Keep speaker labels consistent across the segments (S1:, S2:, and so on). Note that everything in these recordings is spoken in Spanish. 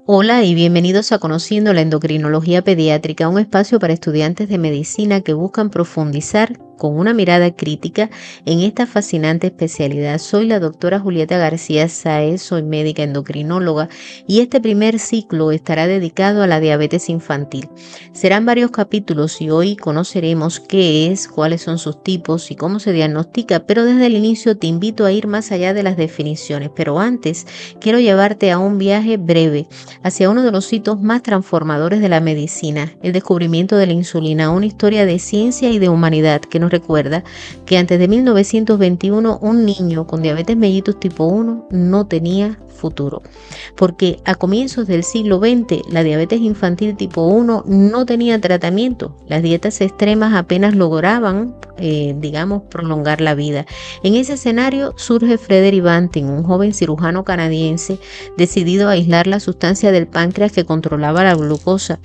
S1: Hola y bienvenidos a Conociendo la Endocrinología Pediátrica, un espacio para estudiantes de medicina que buscan profundizar con una mirada crítica en esta fascinante especialidad. Soy la doctora Julieta García Sáez, soy médica endocrinóloga y este primer ciclo estará dedicado a la diabetes infantil. Serán varios capítulos y hoy conoceremos qué es, cuáles son sus tipos y cómo se diagnostica, pero desde el inicio te invito a ir más allá de las definiciones. Pero antes quiero llevarte a un viaje breve hacia uno de los hitos más transformadores de la medicina, el descubrimiento de la insulina, una historia de ciencia y de humanidad que nos recuerda que antes de 1921 un niño con diabetes mellitus tipo 1 no tenía futuro, porque a comienzos del siglo XX la diabetes infantil tipo 1 no tenía tratamiento, las dietas extremas apenas lograban, prolongar la vida. En ese escenario surge Frederick Banting, un joven cirujano canadiense decidido a aislar la sustancia del páncreas que controlaba la glucosa,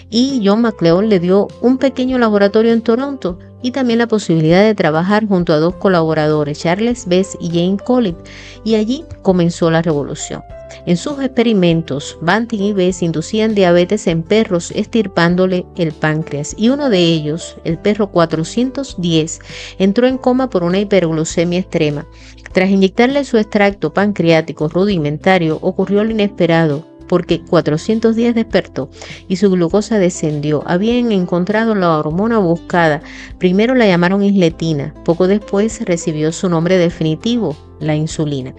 S1: y John McLeod le dio un pequeño laboratorio en Toronto y también la posibilidad de trabajar junto a dos colaboradores, Charles Best y Jane Collip, y allí comenzó la revolución. En sus experimentos, Banting y Best inducían diabetes en perros estirpándole el páncreas, y uno de ellos, el perro 410, entró en coma por una hiperglucemia extrema. Tras inyectarle su extracto pancreático rudimentario, ocurrió lo inesperado, porque 410 despertó y su glucosa descendió. Habían encontrado la hormona buscada. Primero la llamaron isletina, poco después recibió su nombre definitivo, la insulina.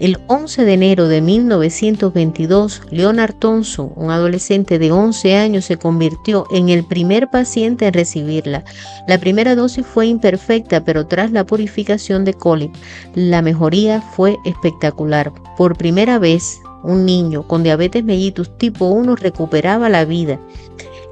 S1: El 11 de enero de 1922, Leonard Thompson, un adolescente de 11 años, se convirtió en el primer paciente en recibirla. La primera dosis fue imperfecta, pero tras la purificación de Collip, la mejoría fue espectacular. Por primera vez, un niño con diabetes mellitus tipo 1 recuperaba la vida.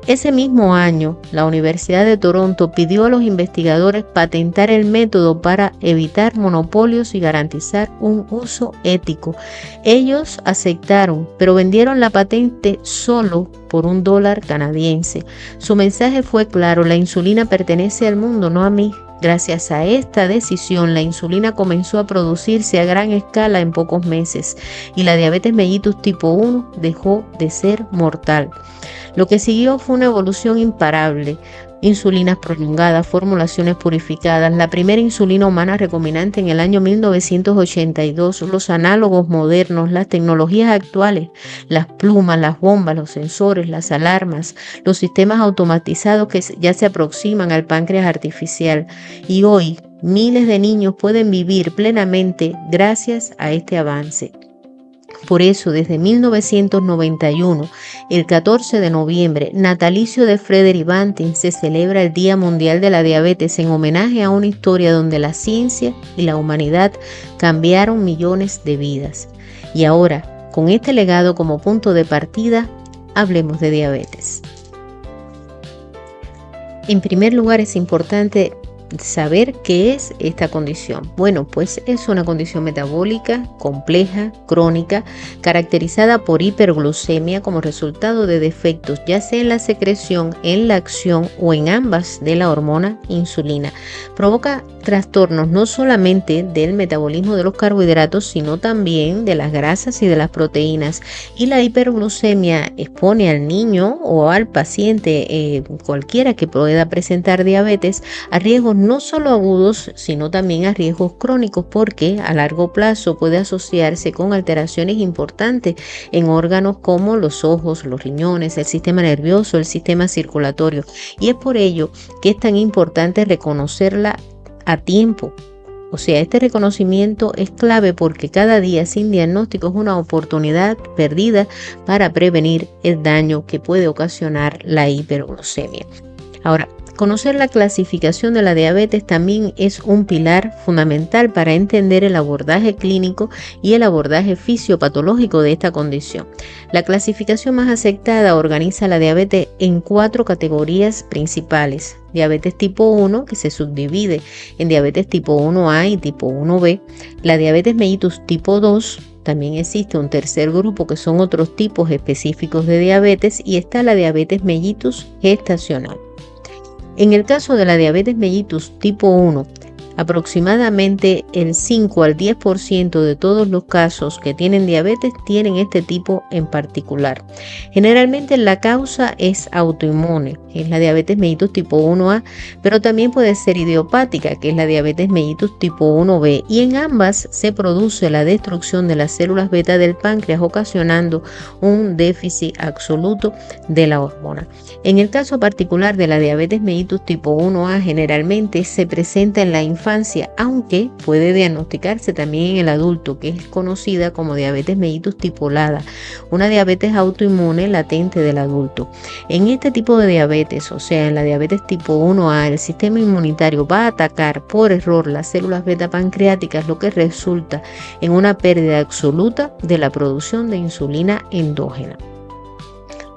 S1: Ese mismo año, la Universidad de Toronto pidió a los investigadores patentar el método para evitar monopolios y garantizar un uso ético. Ellos aceptaron, pero vendieron la patente solo por $1 canadiense. Su mensaje fue claro: la insulina pertenece al mundo, no a mí. Gracias a esta decisión, la insulina comenzó a producirse a gran escala en pocos meses y la diabetes mellitus tipo 1 dejó de ser mortal. Lo que siguió fue una evolución imparable: insulinas prolongadas, formulaciones purificadas, la primera insulina humana recombinante en el año 1982, los análogos modernos, las tecnologías actuales, las plumas, las bombas, los sensores, las alarmas, los sistemas automatizados que ya se aproximan al páncreas artificial. Y hoy, miles de niños pueden vivir plenamente gracias a este avance. Por eso, desde 1991, el 14 de noviembre, natalicio de Frederick Banting, se celebra el Día Mundial de la Diabetes en homenaje a una historia donde la ciencia y la humanidad cambiaron millones de vidas. Y ahora, con este legado como punto de partida, hablemos de diabetes. En primer lugar, es importante saber qué es esta condición. Bueno, pues es una condición metabólica, compleja, crónica, caracterizada por hiperglucemia como resultado de defectos, ya sea en la secreción, en la acción o en ambas de la hormona insulina. Provoca trastornos no solamente del metabolismo de los carbohidratos, sino también de las grasas y de las proteínas. Y la hiperglucemia expone al niño o al paciente, cualquiera que pueda presentar diabetes, a riesgos no solo agudos, sino también a riesgos crónicos, porque a largo plazo puede asociarse con alteraciones importantes en órganos como los ojos, los riñones, el sistema nervioso, el sistema circulatorio. Y es por ello que es tan importante reconocerla a tiempo. O sea, este reconocimiento es clave porque cada día sin diagnóstico es una oportunidad perdida para prevenir el daño que puede ocasionar la hiperglucemia. Ahora, conocer la clasificación de la diabetes también es un pilar fundamental para entender el abordaje clínico y el abordaje fisiopatológico de esta condición. La clasificación más aceptada organiza la diabetes en 4 categorías principales. Diabetes tipo 1, que se subdivide en diabetes tipo 1A y tipo 1B. La diabetes mellitus tipo 2. También existe un tercer grupo que son otros tipos específicos de diabetes, y está la diabetes mellitus gestacional. En el caso de la diabetes mellitus tipo 1, Aproximadamente el 5 al 10% de todos los casos que tienen diabetes tienen este tipo en particular. Generalmente la causa es autoinmune, es la diabetes mellitus tipo 1A, pero también puede ser idiopática, que es la diabetes mellitus tipo 1B, y en ambas se produce la destrucción de las células beta del páncreas, ocasionando un déficit absoluto de la hormona. En el caso particular de la diabetes mellitus tipo 1A, generalmente se presenta en la infancia, aunque puede diagnosticarse también en el adulto, que es conocida como diabetes mellitus tipo LADA, una diabetes autoinmune latente del adulto. En este tipo de diabetes, o sea, en la diabetes tipo 1A, el sistema inmunitario va a atacar por error las células beta pancreáticas, lo que resulta en una pérdida absoluta de la producción de insulina endógena.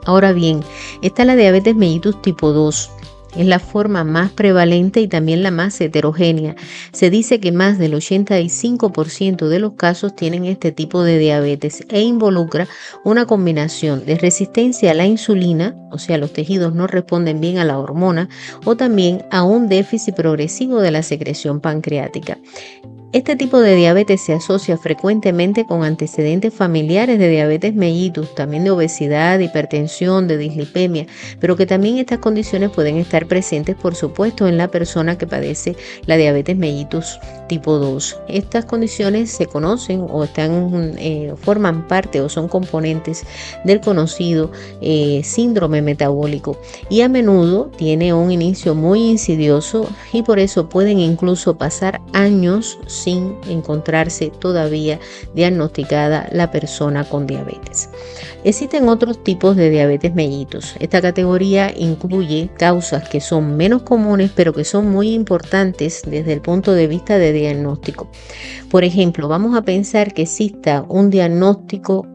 S1: Ahora bien, está la diabetes mellitus tipo 2. Es la forma más prevalente y también la más heterogénea. Se dice que más del 85% de los casos tienen este tipo de diabetes e involucra una combinación de resistencia a la insulina, o sea, los tejidos no responden bien a la hormona, o también a un déficit progresivo de la secreción pancreática. Este tipo de diabetes se asocia frecuentemente con antecedentes familiares de diabetes mellitus, también de obesidad, de hipertensión, de dislipemia, pero que también estas condiciones pueden estar presentes, por supuesto, en la persona que padece la diabetes mellitus tipo 2. Estas condiciones se conocen o forman parte o son componentes del conocido síndrome metabólico, y a menudo tiene un inicio muy insidioso y por eso pueden incluso pasar años sin encontrarse todavía diagnosticada la persona con diabetes. Existen otros tipos de diabetes mellitus. Esta categoría incluye causas que son menos comunes, pero que son muy importantes desde el punto de vista de diagnóstico. Por ejemplo, vamos a pensar que exista un diagnóstico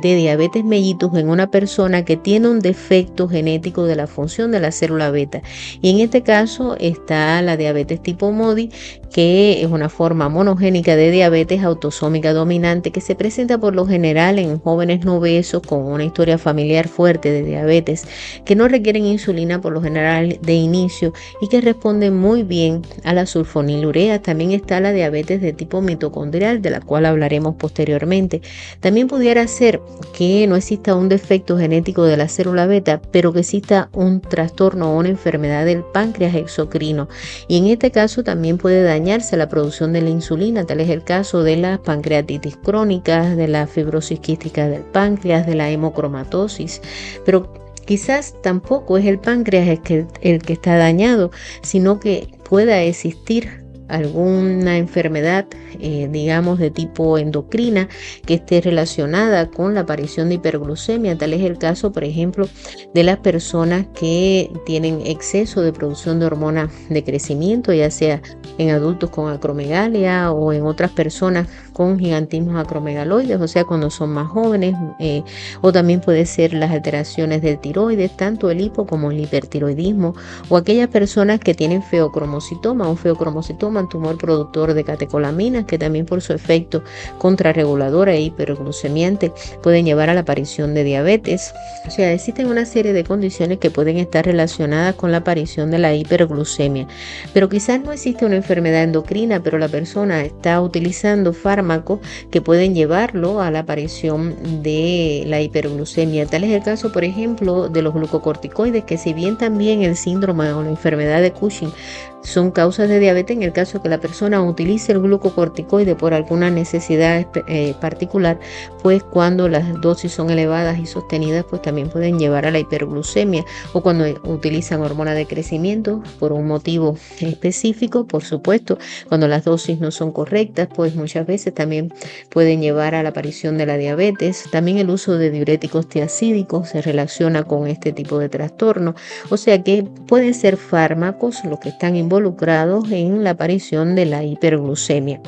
S1: de diabetes mellitus en una persona que tiene un defecto genético de la función de la célula beta. Y en este caso está la diabetes tipo MODY, que es una forma monogénica de diabetes autosómica dominante que se presenta por lo general en jóvenes no obesos con una historia familiar fuerte de diabetes, que no requieren insulina por lo general de inicio y que responden muy bien a la sulfonilurea. También está la diabetes de tipo mitocondrial, de la cual hablaremos posteriormente. También pudiera ser que no exista un defecto genético de la célula beta, pero que exista un trastorno o una enfermedad del páncreas exocrino, y en este caso también puede dañarse la producción de la insulina. Tal es el caso de las pancreatitis crónicas, de la fibrosis quística del páncreas, de la hemocromatosis, pero quizás tampoco es el páncreas el que está dañado, sino que pueda existir alguna enfermedad, digamos, de tipo endocrina que esté relacionada con la aparición de hiperglucemia. Tal es el caso, por ejemplo, de las personas que tienen exceso de producción de hormonas de crecimiento, ya sea en adultos con acromegalia o en otras personas con gigantismos acromegaloides, o sea, cuando son más jóvenes, o también puede ser las alteraciones del tiroides, tanto el hipo como el hipertiroidismo, o aquellas personas que tienen feocromocitoma, un tumor productor de catecolaminas, que también por su efecto contrarregulador e hiperglucemiante pueden llevar a la aparición de diabetes. O sea, existen una serie de condiciones que pueden estar relacionadas con la aparición de la hiperglucemia, pero quizás no existe una enfermedad endocrina, pero la persona está utilizando fármacos que pueden llevarlo a la aparición de la hiperglucemia. Tal es el caso, por ejemplo, de los glucocorticoides, que si bien también el síndrome o la enfermedad de Cushing son causas de diabetes, en el caso que la persona utilice el glucocorticoide por alguna necesidad particular, pues cuando las dosis son elevadas y sostenidas, pues también pueden llevar a la hiperglucemia, o cuando utilizan hormona de crecimiento por un motivo específico, por supuesto, cuando las dosis no son correctas, pues muchas veces también pueden llevar a la aparición de la diabetes. También el uso de diuréticos tiacídicos se relaciona con este tipo de trastorno, o sea que pueden ser fármacos los que están involucrados en la aparición de la hiperglucemia.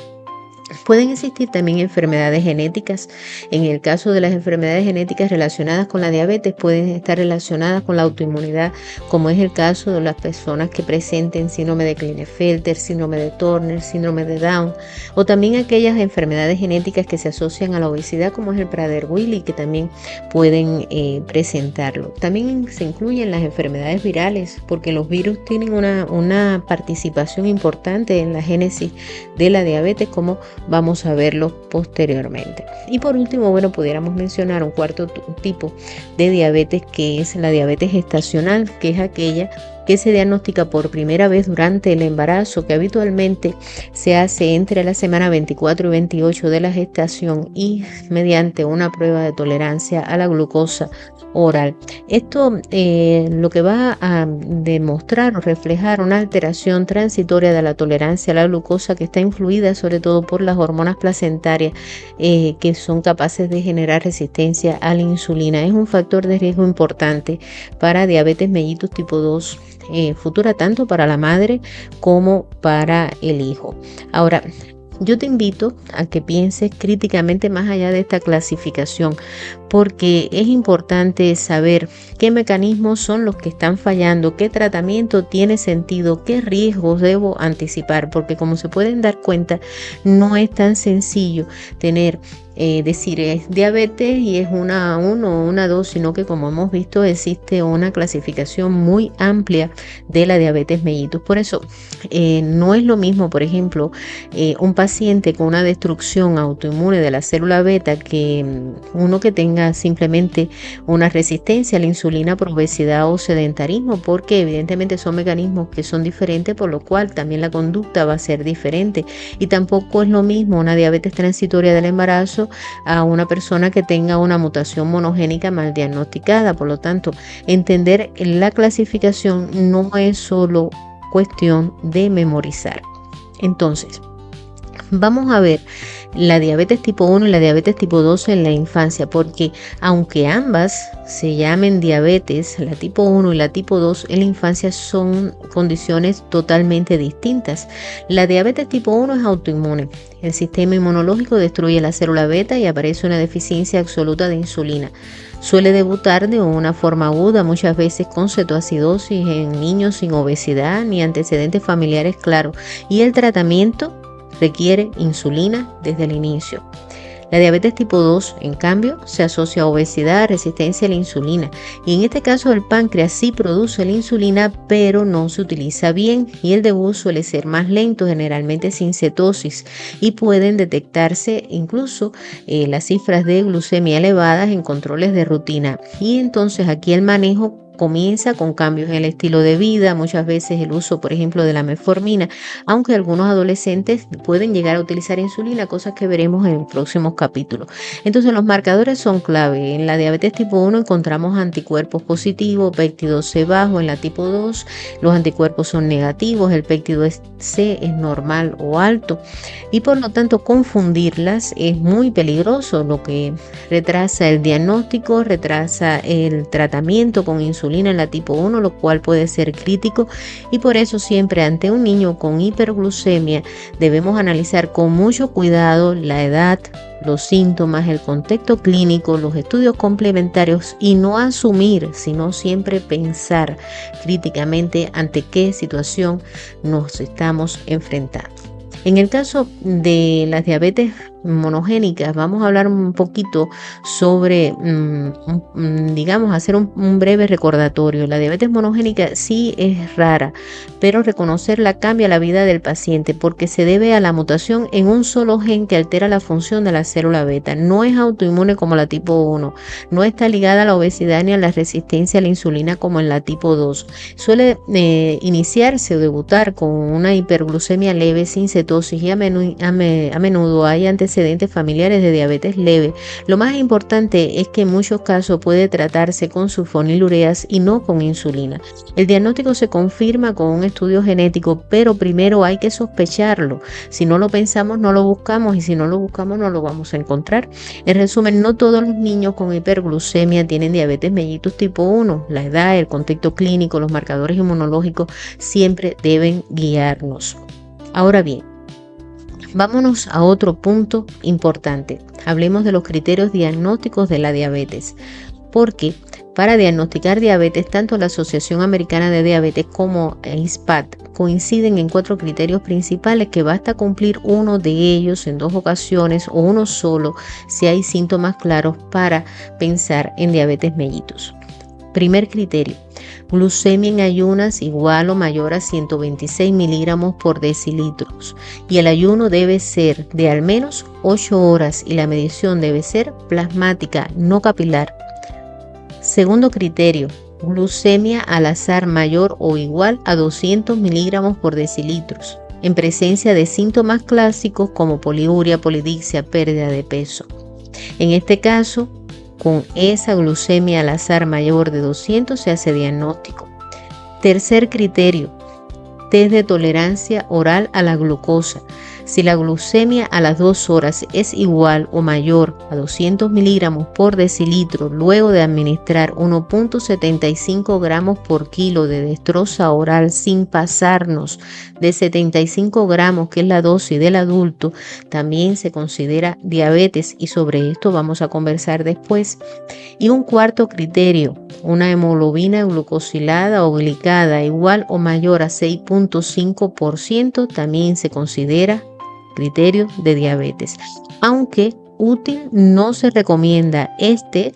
S1: Pueden existir también enfermedades genéticas. En el caso de las enfermedades genéticas relacionadas con la diabetes, pueden estar relacionadas con la autoinmunidad, como es el caso de las personas que presenten síndrome de Klinefelter, síndrome de Turner, síndrome de Down, o también aquellas enfermedades genéticas que se asocian a la obesidad, como es el Prader-Willi, que también pueden presentarlo. También se incluyen las enfermedades virales, porque los virus tienen una participación importante en la génesis de la diabetes, como vamos a verlo posteriormente. Y por último, bueno, pudiéramos mencionar un cuarto tipo de diabetes, que es la diabetes gestacional, que es aquella que se diagnostica por primera vez durante el embarazo, que habitualmente se hace entre la semana 24 y 28 de la gestación y mediante una prueba de tolerancia a la glucosa oral. Esto lo que va a demostrar o reflejar una alteración transitoria de la tolerancia a la glucosa, que está influida sobre todo por las hormonas placentarias que son capaces de generar resistencia a la insulina. Es un factor de riesgo importante para diabetes mellitus tipo 2 futura, tanto para la madre como para el hijo. Ahora, yo te invito a que pienses críticamente más allá de esta clasificación, porque es importante saber qué mecanismos son los que están fallando, qué tratamiento tiene sentido, qué riesgos debo anticipar, porque como se pueden dar cuenta, no es tan sencillo decir es diabetes y es una 1 o una 2, sino que, como hemos visto, existe una clasificación muy amplia de la diabetes mellitus. Por eso no es lo mismo, por ejemplo, un paciente con una destrucción autoinmune de la célula beta que uno que tenga simplemente una resistencia a la insulina por obesidad o sedentarismo, porque evidentemente son mecanismos que son diferentes, por lo cual también la conducta va a ser diferente. Y tampoco es lo mismo una diabetes transitoria del embarazo a una persona que tenga una mutación monogénica mal diagnosticada. Por lo tanto, entender la clasificación no es solo cuestión de memorizar. Entonces, vamos a ver la diabetes tipo 1 y la diabetes tipo 2 en la infancia, porque aunque ambas se llamen diabetes, la tipo 1 y la tipo 2 en la infancia son condiciones totalmente distintas. La diabetes tipo 1 es autoinmune. El sistema inmunológico destruye la célula beta y aparece una deficiencia absoluta de insulina. Suele debutar de una forma aguda, muchas veces con cetoacidosis en niños sin obesidad ni antecedentes familiares claros, y el tratamiento requiere insulina desde el inicio. La diabetes tipo 2, en cambio, se asocia a obesidad, resistencia a la insulina, y en este caso el páncreas sí produce la insulina, pero no se utiliza bien, y el debut suele ser más lento, generalmente sin cetosis, y pueden detectarse incluso las cifras de glucemia elevadas en controles de rutina. Y entonces aquí el manejo comienza con cambios en el estilo de vida, muchas veces el uso, por ejemplo, de la metformina, aunque algunos adolescentes pueden llegar a utilizar insulina, cosas que veremos en próximos capítulos. Entonces, los marcadores son clave. En la diabetes tipo 1 encontramos anticuerpos positivos, péptido C bajo. En la tipo 2 los anticuerpos son negativos, el péptido C es normal o alto, y por lo tanto confundirlas es muy peligroso, lo que retrasa el diagnóstico, retrasa el tratamiento con insulina en la tipo 1, lo cual puede ser crítico, y por eso siempre ante un niño con hiperglucemia debemos analizar con mucho cuidado la edad, los síntomas, el contexto clínico, los estudios complementarios, y no asumir, sino siempre pensar críticamente ante qué situación nos estamos enfrentando. En el caso de las diabetes monogénicas, vamos a hablar un poquito sobre, digamos, hacer un breve recordatorio. La diabetes monogénica sí es rara, pero reconocerla cambia la vida del paciente porque se debe a la mutación en un solo gen que altera la función de la célula beta. No es autoinmune como la tipo 1, no está ligada a la obesidad ni a la resistencia a la insulina como en la tipo 2. Suele iniciarse o debutar con una hiperglucemia leve sin cetosis, y a menudo hay antecedentes familiares de diabetes leve. Lo más importante es que en muchos casos puede tratarse con sulfonilureas y no con insulina. El diagnóstico se confirma con un estudio genético, pero primero hay que sospecharlo. Si no lo pensamos, no lo buscamos, y si no lo buscamos, no lo vamos a encontrar. En resumen, no todos los niños con hiperglucemia tienen diabetes mellitus tipo 1. La edad, el contexto clínico, los marcadores inmunológicos siempre deben guiarnos. Ahora bien, Vámonos a otro punto importante. Hablemos de los criterios diagnósticos de la diabetes. Porque para diagnosticar diabetes, tanto la Asociación Americana de Diabetes como ISPAD coinciden en 4 criterios principales que basta cumplir uno de ellos en 2 ocasiones o uno solo si hay síntomas claros para pensar en diabetes mellitus. Primer criterio: glucemia en ayunas igual o mayor a 126 miligramos por decilitros y el ayuno debe ser de al menos 8 horas y la medición debe ser plasmática, no capilar. Segundo criterio: glucemia al azar mayor o igual a 200 miligramos por decilitros, en presencia de síntomas clásicos como poliuria, polidipsia, pérdida de peso. En este caso, con esa glucemia al azar mayor de 200 se hace diagnóstico. Tercer criterio: test de tolerancia oral a la glucosa. Si la glucemia a las 2 horas es igual o mayor a 200 miligramos por decilitro luego de administrar 1.75 gramos por kilo de dextrosa oral sin pasarnos de 75 gramos, que es la dosis del adulto, también se considera diabetes y sobre esto vamos a conversar después. Y un cuarto criterio: una hemoglobina glucosilada o glicada igual o mayor a 6.5%, también se considera criterio de diabetes, aunque útil no se recomienda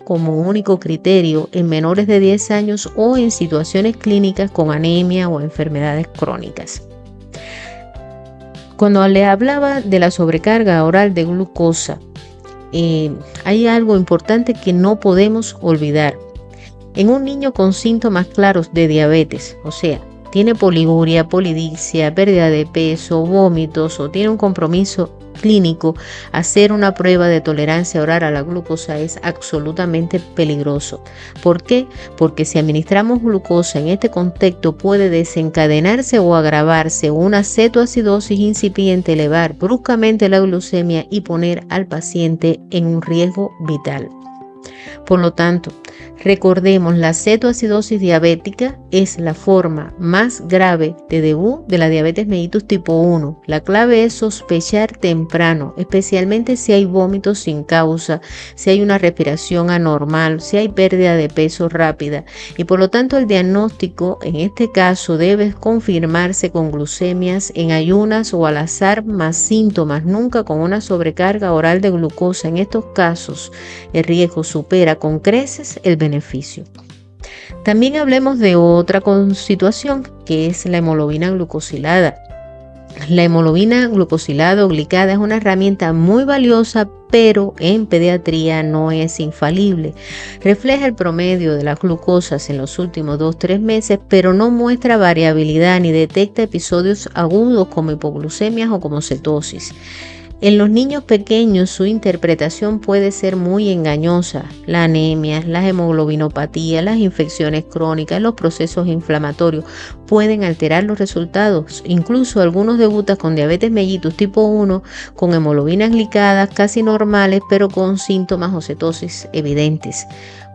S1: como único criterio en menores de 10 años o en situaciones clínicas con anemia o enfermedades crónicas. Cuando le hablaba de la sobrecarga oral de glucosa, hay algo importante que no podemos olvidar. En un niño con síntomas claros de diabetes, o sea, tiene poliuria, polidipsia, pérdida de peso, vómitos o tiene un compromiso clínico, hacer una prueba de tolerancia oral a la glucosa es absolutamente peligroso. ¿Por qué? Porque si administramos glucosa en este contexto puede desencadenarse o agravarse una cetoacidosis incipiente, elevar bruscamente la glucemia y poner al paciente en un riesgo vital. Por lo tanto, recordemos, la cetoacidosis diabética es la forma más grave de debut de la diabetes mellitus tipo 1. La clave es sospechar temprano, especialmente si hay vómitos sin causa, si hay una respiración anormal, si hay pérdida de peso rápida. Y por lo tanto el diagnóstico en este caso debe confirmarse con glucemias en ayunas o al azar más síntomas, nunca con una sobrecarga oral de glucosa. En estos casos el riesgo supera con creces el beneficio. También hablemos de otra situación que es la hemoglobina glucosilada. La hemoglobina glucosilada o glicada es una herramienta muy valiosa, pero en pediatría no es infalible. Refleja el promedio de las glucosas en los últimos 2-3 meses, pero no muestra variabilidad ni detecta episodios agudos como hipoglucemias o como cetosis. En los niños pequeños su interpretación puede ser muy engañosa. La anemia, las hemoglobinopatías, las infecciones crónicas, los procesos inflamatorios pueden alterar los resultados. Incluso algunos debutan con diabetes mellitus tipo 1 con hemoglobinas glicadas casi normales, pero con síntomas o cetosis evidentes.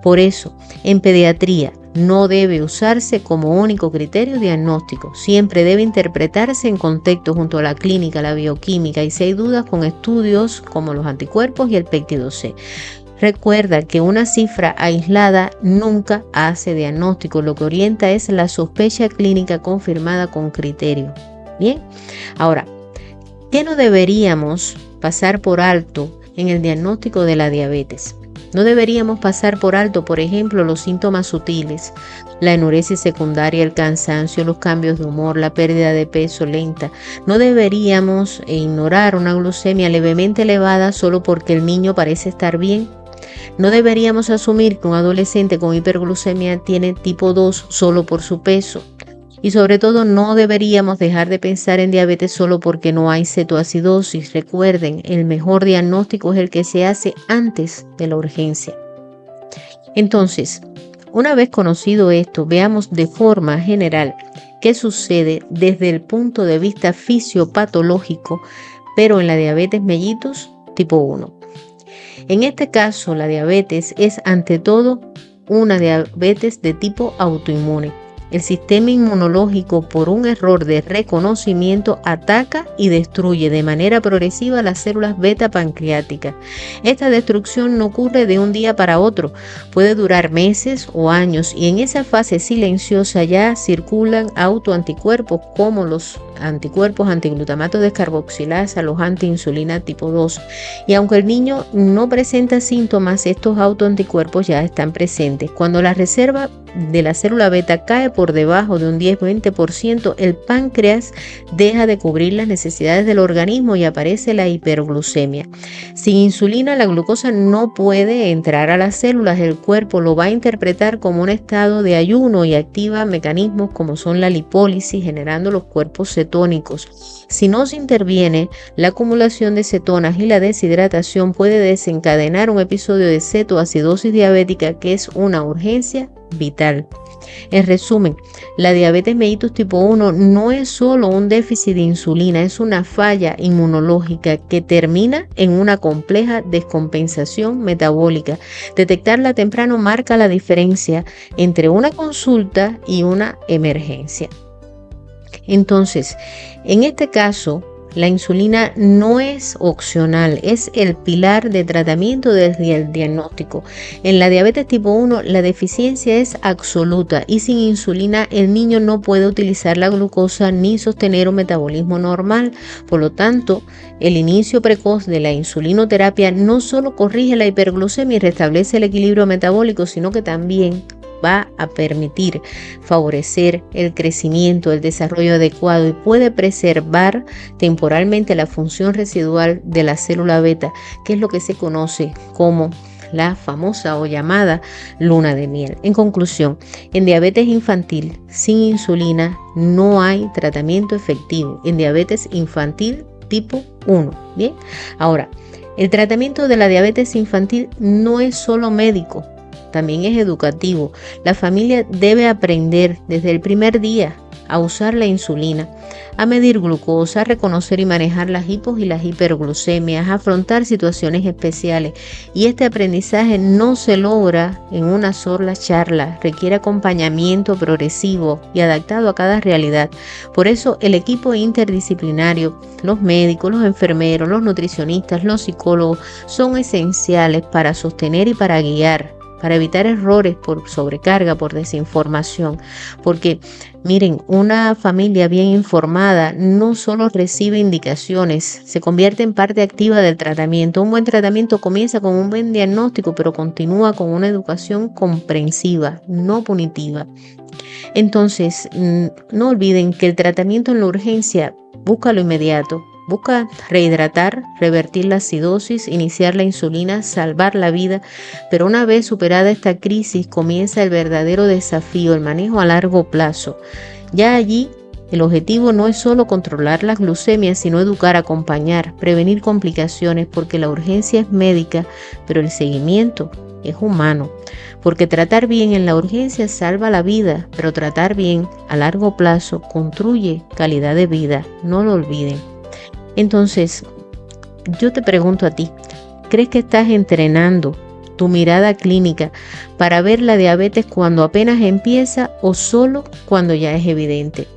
S1: Por eso, en pediatría no debe usarse como único criterio diagnóstico. Siempre debe interpretarse en contexto junto a la clínica, la bioquímica y si hay dudas con estudios como los anticuerpos y el péptido C. Recuerda que una cifra aislada nunca hace diagnóstico. Lo que orienta es la sospecha clínica confirmada con criterio. Bien, ahora, ¿qué no deberíamos pasar por alto en el diagnóstico de la diabetes? No deberíamos pasar por alto, por ejemplo, los síntomas sutiles, la enuresis secundaria, el cansancio, los cambios de humor, la pérdida de peso lenta. No deberíamos ignorar una glucemia levemente elevada solo porque el niño parece estar bien. No deberíamos asumir que un adolescente con hiperglucemia tiene tipo 2 solo por su peso. Y sobre todo no deberíamos dejar de pensar en diabetes solo porque no hay cetoacidosis. Recuerden, el mejor diagnóstico es el que se hace antes de la urgencia. Entonces, una vez conocido esto, veamos de forma general qué sucede desde el punto de vista fisiopatológico, pero en la diabetes mellitus tipo 1. En este caso, la diabetes es ante todo una diabetes de tipo autoinmune. El sistema inmunológico, por un error de reconocimiento, ataca y destruye de manera progresiva las células beta pancreáticas. Esta destrucción no ocurre de un día para otro, puede durar meses o años, y en esa fase silenciosa ya circulan autoanticuerpos como los anticuerpos antiglutamato descarboxilasa, los antiinsulina tipo 2. Y aunque el niño no presenta síntomas, estos autoanticuerpos ya están presentes. Cuando la reserva de la célula beta cae por debajo de un 10-20%, el páncreas deja de cubrir las necesidades del organismo y aparece la hiperglucemia. Sin insulina, la glucosa no puede entrar a las células. El cuerpo lo va a interpretar como un estado de ayuno y activa mecanismos como son la lipólisis, generando los cuerpos cetónicos. Si no se interviene, la acumulación de cetonas y la deshidratación puede desencadenar un episodio de cetoacidosis diabética, que es una urgencia vital. En resumen, la diabetes mellitus tipo 1 no es solo un déficit de insulina, es una falla inmunológica que termina en una compleja descompensación metabólica. Detectarla temprano marca la diferencia entre una consulta y una emergencia. Entonces, en este caso, la insulina no es opcional, es el pilar de tratamiento desde el diagnóstico. En la diabetes tipo 1, la deficiencia es absoluta y sin insulina el niño no puede utilizar la glucosa ni sostener un metabolismo normal. Por lo tanto, el inicio precoz de la insulinoterapia no solo corrige la hiperglucemia y restablece el equilibrio metabólico, sino que también va a permitir favorecer el crecimiento, el desarrollo adecuado y puede preservar temporalmente la función residual de la célula beta, que es lo que se conoce como la famosa o llamada luna de miel. En conclusión, en diabetes infantil sin insulina no hay tratamiento efectivo. En diabetes infantil tipo 1. Bien, ahora, el tratamiento de la diabetes infantil no es solo médico, también es educativo. La familia debe aprender desde el primer día a usar la insulina, a medir glucosa, a reconocer y manejar las hipos y las hiperglucemias, a afrontar situaciones especiales. Y este aprendizaje no se logra en una sola charla, requiere acompañamiento progresivo y adaptado a cada realidad. Por eso el equipo interdisciplinario, los médicos, los enfermeros, los nutricionistas, los psicólogos, son esenciales para sostener y para guiar, para evitar errores por sobrecarga, por desinformación. Porque miren, una familia bien informada no solo recibe indicaciones, se convierte en parte activa del tratamiento. Un buen tratamiento comienza con un buen diagnóstico, pero continúa con una educación comprensiva, no punitiva. Entonces, no olviden que el tratamiento en la urgencia busca lo inmediato. Busca rehidratar, revertir la acidosis, iniciar la insulina, salvar la vida, pero una vez superada esta crisis comienza el verdadero desafío, el manejo a largo plazo. Ya allí el objetivo no es solo controlar las glucemias, sino educar, acompañar, prevenir complicaciones, porque la urgencia es médica, pero el seguimiento es humano. Porque tratar bien en la urgencia salva la vida, pero tratar bien a largo plazo construye calidad de vida. No lo olviden. Entonces, yo te pregunto a ti, ¿crees que estás entrenando tu mirada clínica para ver la diabetes cuando apenas empieza o solo cuando ya es evidente?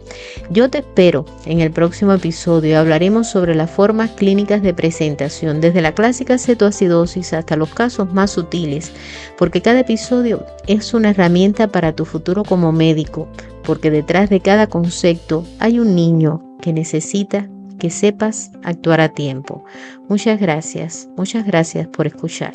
S1: Yo te espero en el próximo episodio. Hablaremos sobre las formas clínicas de presentación, desde la clásica cetoacidosis hasta los casos más sutiles, porque cada episodio es una herramienta para tu futuro como médico, porque detrás de cada concepto hay un niño que necesita que sepas actuar a tiempo. Muchas gracias por escuchar.